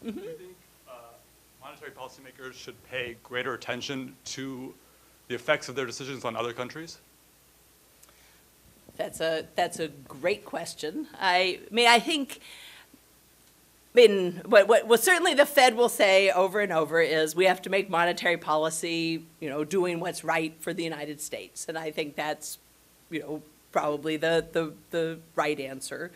Do you think monetary policymakers should pay greater attention to the effects of their decisions on other countries? That's a great question. I think what certainly the Fed will say over and over is we have to make monetary policy, doing what's right for the United States, and I think that's, probably the right answer.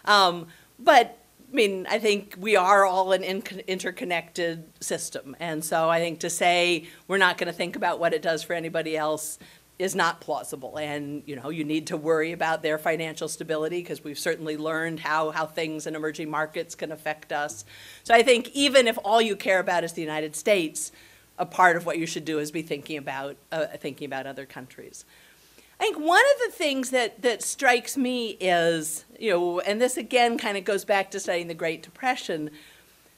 But I think we are all an interconnected system, and so I think to say we're not going to think about what it does for anybody else is not plausible. And you need to worry about their financial stability, because we've certainly learned how things in emerging markets can affect us. So I think even if all you care about is the United States, a part of what you should do is be thinking about other countries. I think one of the things that strikes me is, and this again kind of goes back to studying the Great Depression,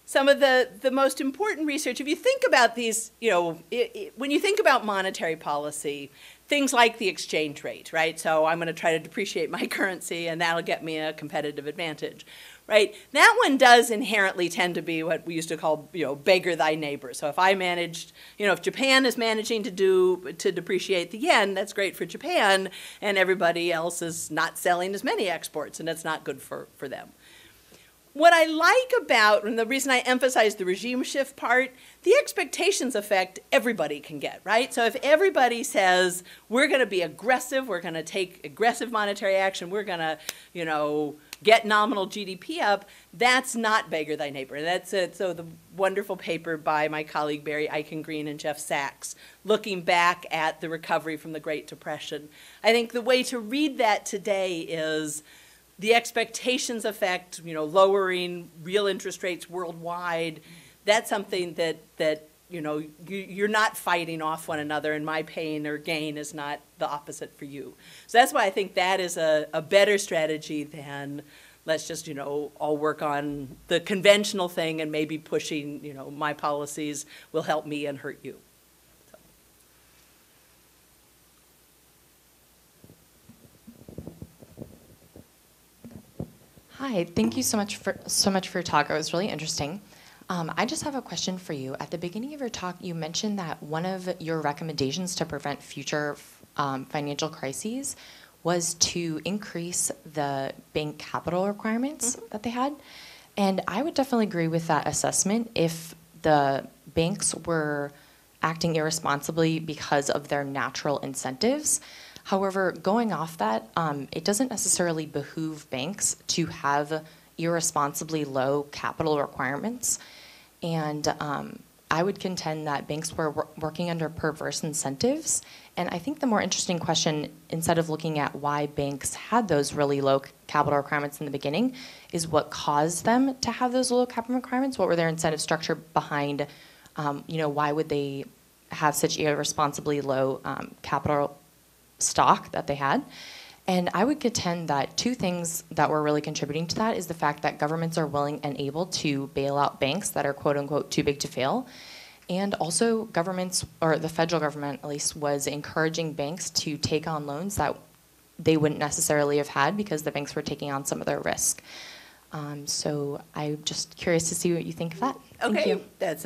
some of the most important research, if you think about these, when you think about monetary policy, things like the exchange rate, right? So I'm going to try to depreciate my currency, and that'll get me a competitive advantage, right? That one does inherently tend to be what we used to call, beggar-thy-neighbor. So if I managed, if Japan is managing to depreciate the yen, that's great for Japan, and everybody else is not selling as many exports, and it's not good for them. What I like about, and the reason I emphasize the regime shift part, the expectations effect everybody can get, right? So if everybody says, we're going to be aggressive, we're going to take aggressive monetary action, we're going to, get nominal GDP up, that's not beggar-thy-neighbor. That's it. So the wonderful paper by my colleague Barry Eichengreen and Jeff Sachs, looking back at the recovery from the Great Depression. I think the way to read that today is the expectations effect, lowering real interest rates worldwide. That's something that you're not fighting off one another, and my pain or gain is not the opposite for you. So that's why I think that is a better strategy than let's just, all work on the conventional thing, and maybe pushing, my policies will help me and hurt you. Hi, thank you so much for your talk. It was really interesting. I just have a question for you. At the beginning of your talk, you mentioned that one of your recommendations to prevent future financial crises was to increase the bank capital requirements that they had. And I would definitely agree with that assessment if the banks were acting irresponsibly because of their natural incentives. However, going off that, it doesn't necessarily behoove banks to have irresponsibly low capital requirements. And I would contend that banks were working under perverse incentives. And I think the more interesting question, instead of looking at why banks had those really low capital requirements in the beginning, is what caused them to have those low capital requirements? What were their incentive structure behind, why would they have such irresponsibly low capital stock that they had? And I would contend that two things that were really contributing to that is the fact that governments are willing and able to bail out banks that are quote unquote too big to fail. And also governments, or the federal government at least, was encouraging banks to take on loans that they wouldn't necessarily have had because the banks were taking on some of their risk. So I'm just curious to see what you think of that. Okay, Thank you. That's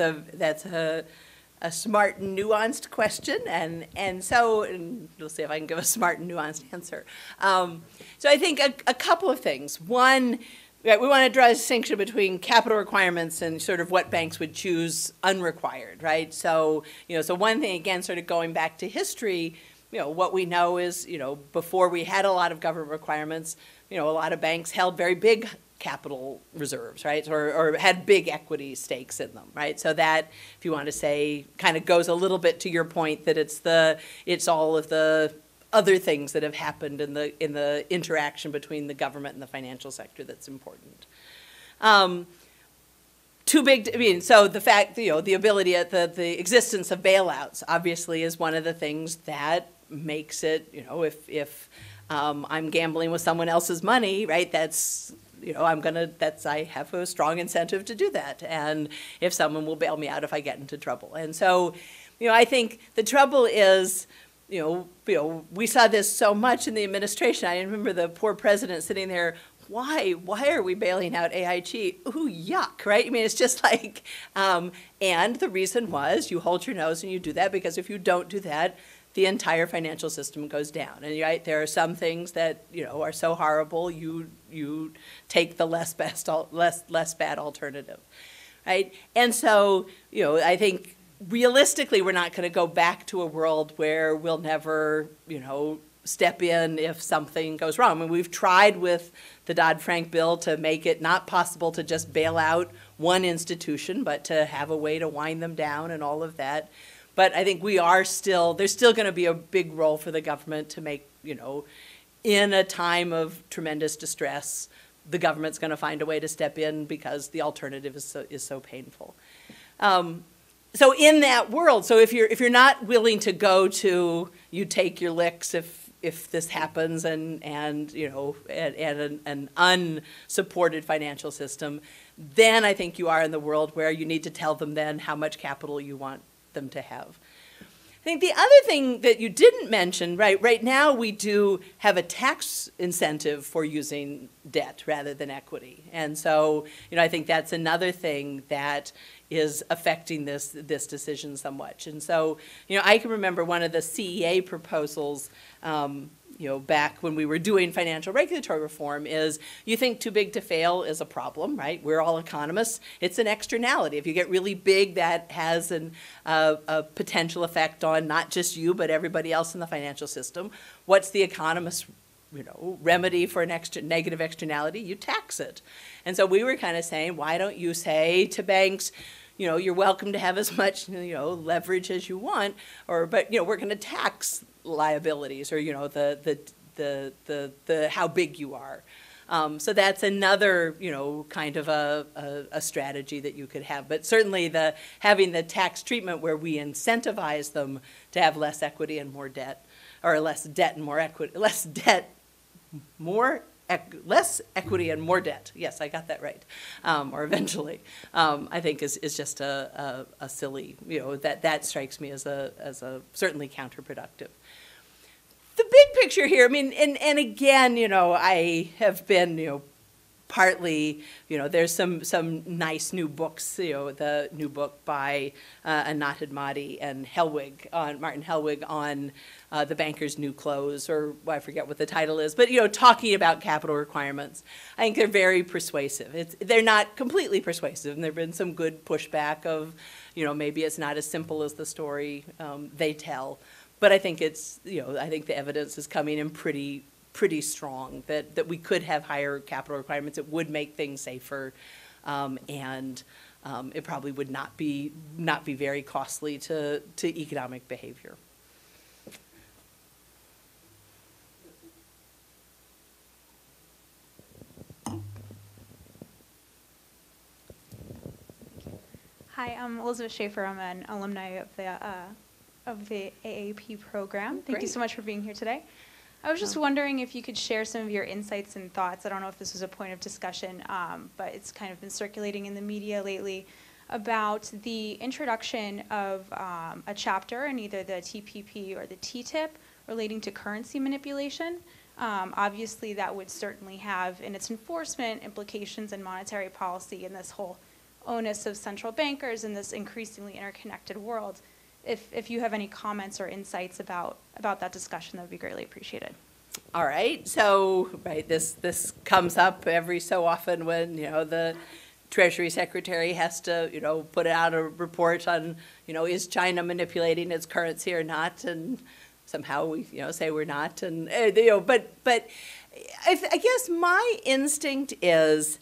a smart and nuanced question, and we'll see if I can give a smart and nuanced answer. So I think a couple of things. One, we want to draw a distinction between capital requirements and sort of what banks would choose unrequired, right? So, so one thing, again, sort of going back to history, what we know is, before we had a lot of government requirements, a lot of banks held very big capital reserves, right, or had big equity stakes in them, right? So that, if you want to say, kind of goes a little bit to your point that it's all of the other things that have happened in the interaction between the government and the financial sector that's important. Too big. So the fact, the ability, the existence of bailouts obviously is one of the things that makes it, if I'm gambling with someone else's money, right? That's I have a strong incentive to do that. And if someone will bail me out if I get into trouble. And so, I think the trouble is, we saw this so much in the administration. I remember the poor president sitting there why are we bailing out AIG? Ooh, yuck, right? I mean, it's just like, and the reason was you hold your nose and you do that, because if you don't do that, the entire financial system goes down. And right, there are some things that, you know, are so horrible, you take the less bad alternative, right? And so, you know, I think realistically, we're not going to go back to a world where we'll never, you know, step in if something goes wrong. I mean, we've tried with the Dodd-Frank bill to make it not possible to just bail out one institution, but to have a way to wind them down and all of that. But I think there's still going to be a big role for the government to make, you know, in a time of tremendous distress, the government's going to find a way to step in because the alternative is so painful. So in that world, so if you're not willing to go to, you take your licks if this happens, and you know, and an unsupported financial system, then I think you are in the world where you need to tell them then how much capital you want them to have. I think the other thing that you didn't mention, right now we do have a tax incentive for using debt rather than equity. And so, you know, I think that's another thing that is affecting this decision somewhat. And so, you know, I can remember one of the CEA proposals, you know, back when we were doing financial regulatory reform, is you think too big to fail is a problem, right? We're all economists. It's an externality. If you get really big, that has a potential effect on not just you, but everybody else in the financial system. What's the economist's, you know, remedy for an negative externality? You tax it. And so we were kind of saying, why don't you say to banks, you know, you're welcome to have as much, you know, leverage as you want, but you know, we're going to tax liabilities, or you know, the how big you are. So that's another, you know, kind of a strategy that you could have. But certainly having the tax treatment where we incentivize them to have less equity and more debt, or less debt and more equity, less equity and more debt. Yes, I got that right. Or eventually, I think is just a silly, you know, that strikes me as a certainly counterproductive. The big picture here, I mean, and again, you know, I have been, you know, partly, you know, there's some nice new books, you know, the new book by Anat Admati and Martin Hellwig on the banker's new clothes, or well, I forget what the title is, but, you know, talking about capital requirements. I think they're very persuasive. They're not completely persuasive, and there have been some good pushback of, you know, maybe it's not as simple as the story they tell. But I think it's, you know, I think the evidence is coming in pretty strong that we could have higher capital requirements. It would make things safer, and it probably would not be very costly to economic behavior. Hi, I'm Elizabeth Schaefer. I'm an alumni of the AAP program. Thank you so much for being here today. I was just wondering if you could share some of your insights and thoughts. I don't know if this was a point of discussion, but it's kind of been circulating in the media lately about the introduction of a chapter in either the TPP or the TTIP relating to currency manipulation. Obviously, that would certainly have in its enforcement implications in monetary policy and this whole onus of central bankers in this increasingly interconnected world. If you have any comments or insights about that discussion, that would be greatly appreciated. All right. So, right, this comes up every so often when, you know, the Treasury Secretary has to, you know, put out a report on, you know, is China manipulating its currency or not, and somehow we, you know, say we're not, and you know, but I guess my instinct is,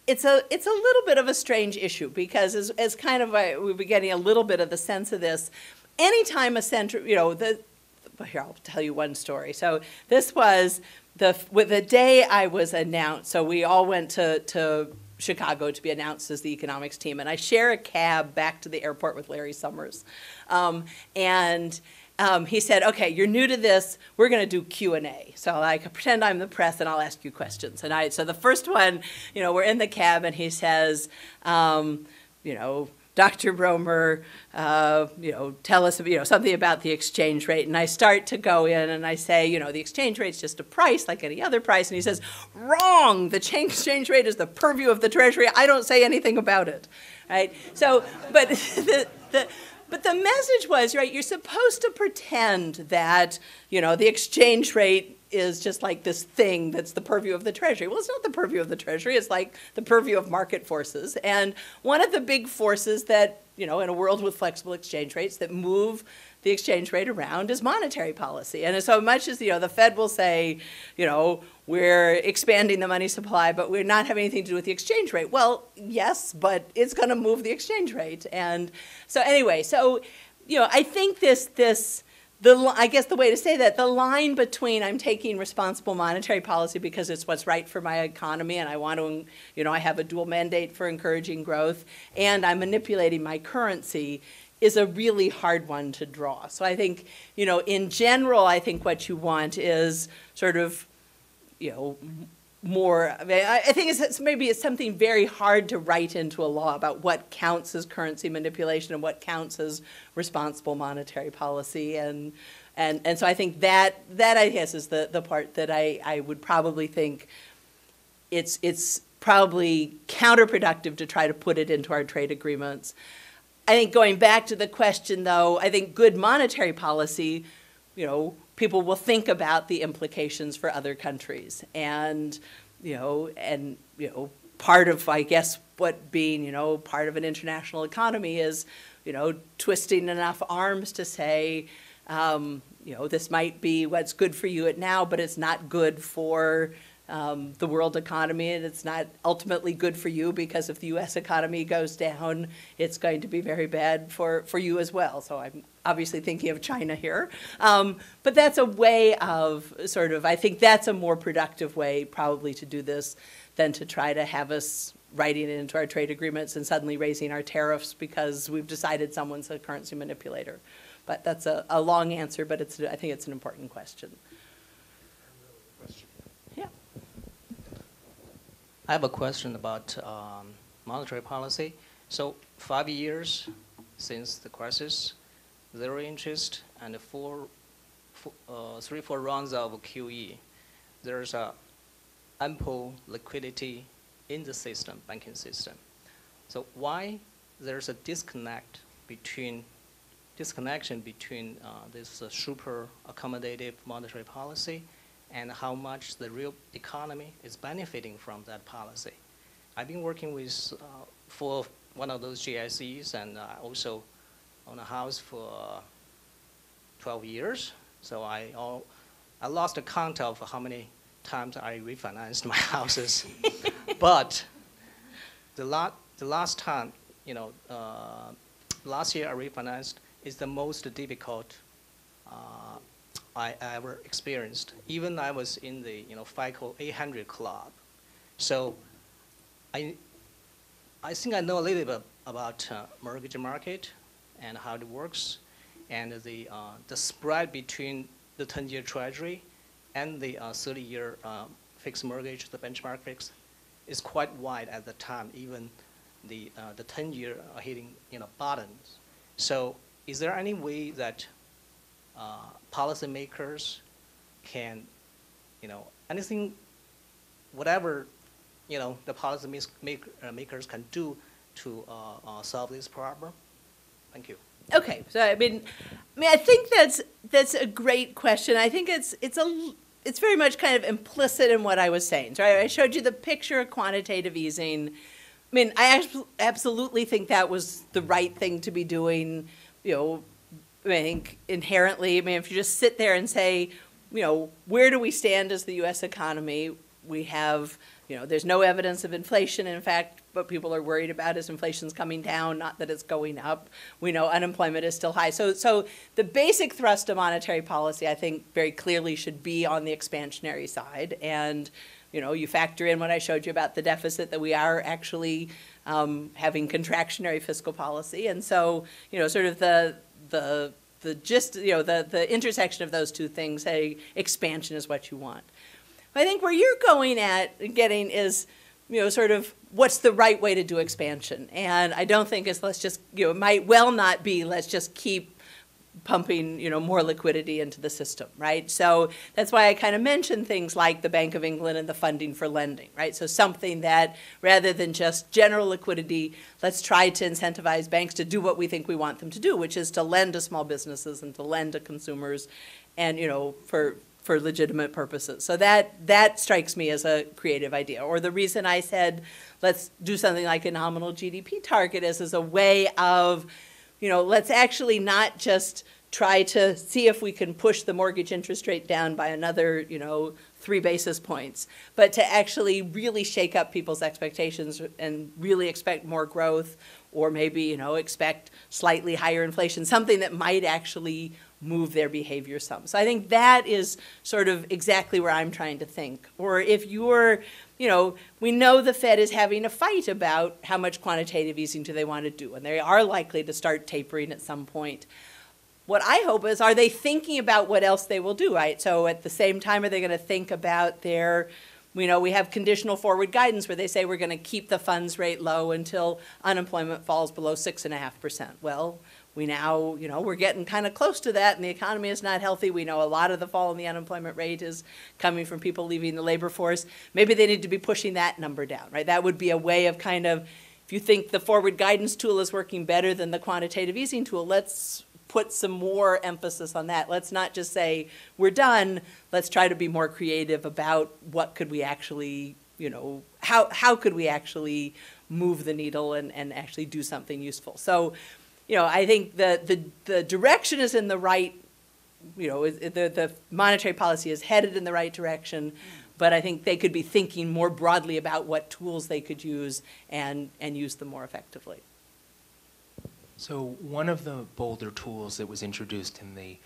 it's a little bit of a strange issue, because as kind of we've been getting a little bit of the sense of this. Anytime a central, you know, here I'll tell you one story. So this was the day I was announced. So we all went to Chicago to be announced as the economics team, and I share a cab back to the airport with Larry Summers, and. He said, okay, you're new to this, we're going to do Q&A. So I could pretend I'm the press and I'll ask you questions. And so the first one, you know, we're in the cab and he says, you know, Dr. Bromer, tell us, something about the exchange rate. And I start to go in and I say, the exchange rate's just a price like any other price. And he says, wrong, the exchange rate is the purview of the Treasury. I don't say anything about it, right? So, but but the message was, right, you're supposed to pretend that, the exchange rate is just like this thing that's the purview of the Treasury. Well, it's not the purview of the Treasury. It's like the purview of market forces. And one of the big forces that, in a world with flexible exchange rates that move the exchange rate around is monetary policy. And so much as, the Fed will say, we're expanding the money supply, but we're not having anything to do with the exchange rate. Well, yes, but it's going to move the exchange rate. And so anyway, I think I guess the way to say that, the line between I'm taking responsible monetary policy because it's what's right for my economy and I want to, I have a dual mandate for encouraging growth, and I'm manipulating my currency, is a really hard one to draw. So I think, in general, I think what you want is sort of, more, I think it's something very hard to write into a law about what counts as currency manipulation and what counts as responsible monetary policy. And so I think that I guess is the part that I would probably think it's probably counterproductive to try to put it into our trade agreements. I think going back to the question, though, I think good monetary policy, people will think about the implications for other countries. And, part of, I guess, what being, part of an international economy is, twisting enough arms to say, this might be what's good for you now, but it's not good for the world economy, and it's not ultimately good for you because if the U.S. economy goes down, it's going to be very bad for you as well. So I'm obviously thinking of China here. But that's a way of I think that's a more productive way probably to do this than to try to have us writing it into our trade agreements and suddenly raising our tariffs because we've decided someone's a currency manipulator. But that's a long answer, but I think it's an important question. Yeah. I have a question about monetary policy. So 5 years since the crisis, zero interest, and 3-4 rounds of QE. There's ample liquidity in the system, banking system. So why there's a disconnection between this super accommodative monetary policy and how much the real economy is benefiting from that policy? I've been working with for one of those GICs, and also own a house for 12 years. So I lost the count of how many times I refinanced my houses. But the last time, last year I refinanced is the most difficult I ever experienced. Even I was in the FICO 800 club. So I think I know a little bit about mortgage market and how it works, and the spread between the 10-year Treasury and the 30-year fixed mortgage, the benchmark fix, is quite wide at the time. Even the 10-year are hitting bottoms. So is there any way that policymakers can, anything, whatever, the policymakers can do to solve this problem? Thank you. Okay, so I mean, I think that's a great question. I think it's very much kind of implicit in what I was saying. So I showed you the picture of quantitative easing. I mean, I absolutely think that was the right thing to be doing. I think inherently, if you just sit there and say, where do we stand as the U.S. economy? We have, there's no evidence of inflation. In fact, what people are worried about is inflation's coming down, not that it's going up. We know unemployment is still high. So the basic thrust of monetary policy, I think, very clearly should be on the expansionary side. And, you factor in what I showed you about the deficit, that we are actually having contractionary fiscal policy. And so, sort of the gist, the intersection of those two things, say expansion is what you want. I think where you're getting is, sort of what's the right way to do expansion. And I don't think it's let's just, it might well not be let's just keep pumping, more liquidity into the system, right? So that's why I kind of mentioned things like the Bank of England and the funding for lending, right? So something that rather than just general liquidity, let's try to incentivize banks to do what we think we want them to do, which is to lend to small businesses and to lend to consumers and, for legitimate purposes. So that strikes me as a creative idea. Or the reason I said let's do something like a nominal GDP target is as a way of, let's actually not just try to see if we can push the mortgage interest rate down by another, 3 basis points, but to actually really shake up people's expectations and really expect more growth, or maybe, expect slightly higher inflation, something that might actually move their behavior some. So I think that is sort of exactly where I'm trying to think. Or if you're, we know the Fed is having a fight about how much quantitative easing do they want to do, and they are likely to start tapering at some point. What I hope is, are they thinking about what else they will do, right? So at the same time, are they going to think about their, we have conditional forward guidance where they say we're going to keep the funds rate low until unemployment falls below 6.5%. Well, we now, we're getting kind of close to that, and the economy is not healthy. We know a lot of the fall in the unemployment rate is coming from people leaving the labor force. Maybe they need to be pushing that number down, right? That would be a way of kind of, if you think the forward guidance tool is working better than the quantitative easing tool, let's put some more emphasis on that. Let's not just say, we're done. Let's try to be more creative about what could we actually, how could we actually move the needle and actually do something useful. So, I think the direction is in the right, the monetary policy is headed in the right direction, but I think they could be thinking more broadly about what tools they could use and use them more effectively. So one of the bolder tools that was introduced in the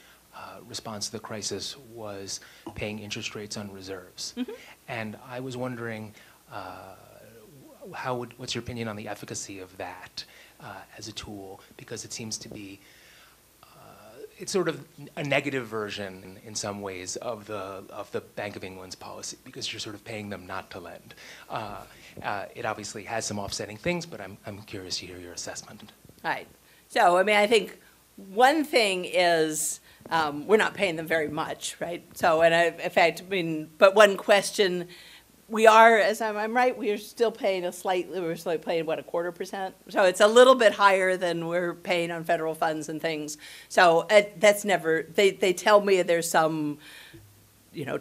response to the crisis was paying interest rates on reserves. Mm-hmm. And I was wondering, what's your opinion on the efficacy of that as a tool? Because it seems to be, it's sort of a negative version in some ways of the Bank of England's policy, because you're sort of paying them not to lend. It obviously has some offsetting things, but I'm curious to hear your assessment. Right. So, I think one thing is we're not paying them very much, right? So, and in fact, but one question, we are, as I'm right, we are still paying we're still paying, 0.25%? So it's a little bit higher than we're paying on federal funds and things. So that's never, they tell me there's some,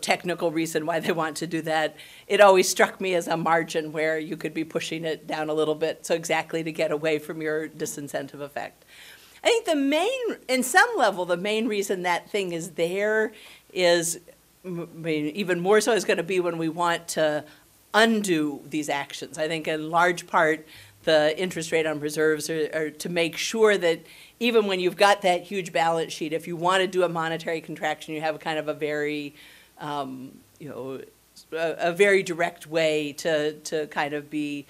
technical reason why they want to do that. It always struck me as a margin where you could be pushing it down a little bit, so exactly to get away from your disincentive effect. I think in some level, the main reason that thing is there is, even more so is going to be when we want to undo these actions. I think in large part, the interest rate on reserves are to make sure that even when you've got that huge balance sheet, if you want to do a monetary contraction, you have kind of a very, a very direct way to kind of be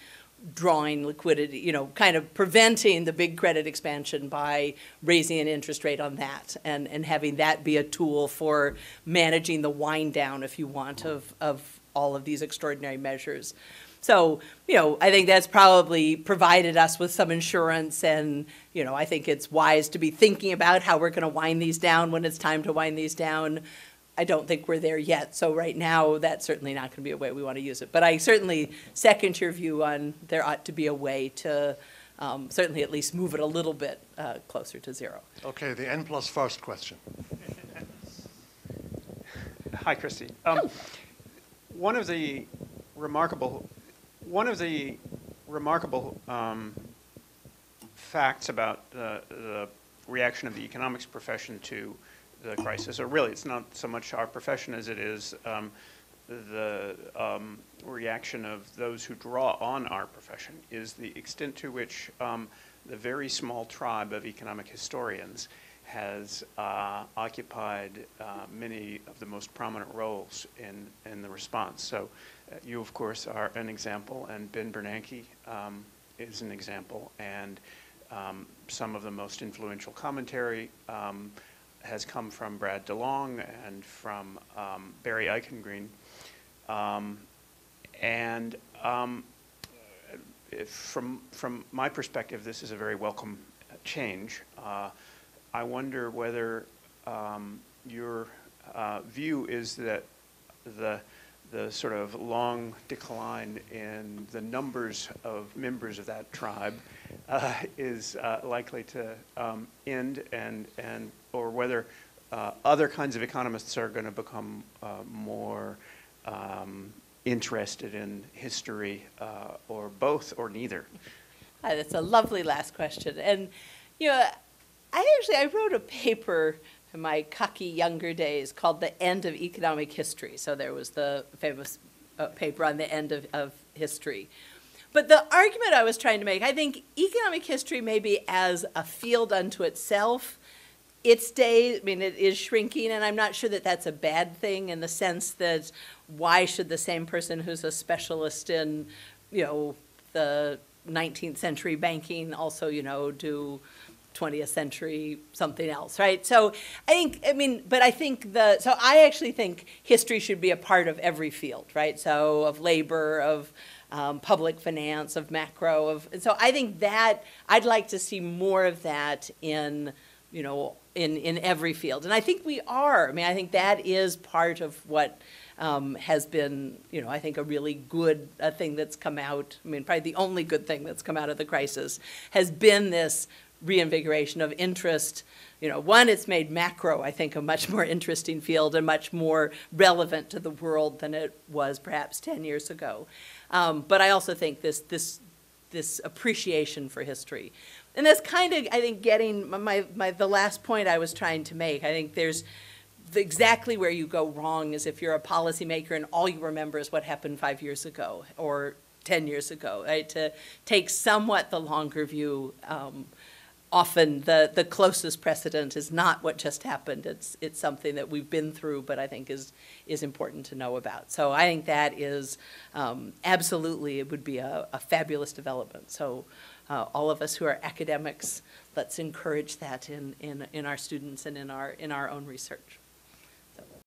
drawing liquidity, kind of preventing the big credit expansion by raising an interest rate on that and having that be a tool for managing the wind down, if you want, of all of these extraordinary measures. So, I think that's probably provided us with some insurance, and, I think it's wise to be thinking about how we're going to wind these down when it's time to wind these down. I don't think we're there yet. So right now, that's certainly not going to be a way we want to use it. But I certainly second your view on there ought to be a way to certainly at least move it a little bit closer to zero. Okay, the N plus first question. Hi, Christy. One of the remarkable facts about the reaction of the economics profession to the crisis, or really it's not so much our profession as it is the reaction of those who draw on our profession, is the extent to which the very small tribe of economic historians has occupied many of the most prominent roles in the response. So you, of course, are an example, and Ben Bernanke is an example, and some of the most influential commentary has come from Brad DeLong and from Barry Eichengreen. from my perspective, this is a very welcome change. I wonder whether your view is that the sort of long decline in the numbers of members of that tribe is likely to end, and or whether other kinds of economists are going to become more interested in history, or both, or neither. That's a lovely last question. And, you know, I wrote a paper in my cocky younger days called The End of Economic History. So there was the famous paper on the end of history. But the argument I was trying to make, I think economic history maybe as a field unto itself, its day, I mean, it is shrinking, and I'm not sure that that's a bad thing in the sense that why should the same person who's a specialist in, you know, the 19th century banking also, you know, do 20th century something else, right? So so I actually think history should be a part of every field, right? So of labor, of public finance, of macro, and so I think that I'd like to see more of that in, you know, in every field. And I think we are. I mean, I think that is part of what has been, you know, I think a really good thing that's come out. I mean, probably the only good thing that's come out of the crisis has been this reinvigoration of interest. You know, one, it's made macro, I think, a much more interesting field and much more relevant to the world than it was perhaps 10 years ago. But I also think this appreciation for history. And that's kind of, I think, getting the last point I was trying to make. I think there's exactly where you go wrong is if you're a policymaker and all you remember is what happened 5 years ago or 10 years ago, right? To take somewhat the longer view, often the closest precedent is not what just happened. It's something that we've been through, but I think is important to know about. So I think that is absolutely, it would be a fabulous development. So all of us who are academics, let's encourage that in our students and in our own research.